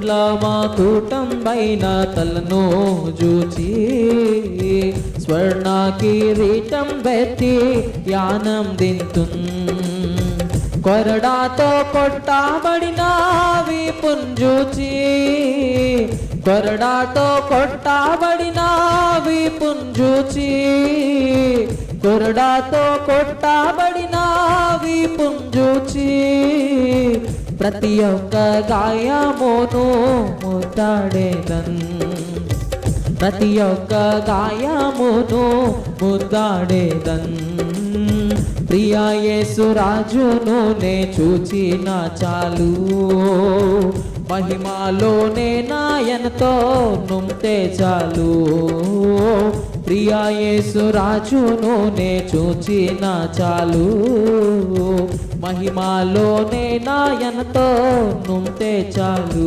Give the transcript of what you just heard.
ముండ్ల మాకుటం పైన తలను జూచి స్వర్ణ కిరీటం పెట్టి ఆనందింతున్ కొరడాతో కొట్టబడిన వీపున్ జూచి కొరడాతో కొట్టబడిన వీపున్ జూచి కొరడాతో కొట్టబడిన వీపున్ జూచి ప్రతి ఒక్క గాయమును ముద్దాడేదన్ ప్రతి ఒక్క గాయమును ముద్దాడేదన్ ప్రియా యేసు రాజును నే చూచిన చాలు మహిమలోనే నాయనతో నుంతే చాలు ప్రియా యేసు రాజును నే చూచిన చాలు మహిమలోనే నాయనతో నుంతే చాలు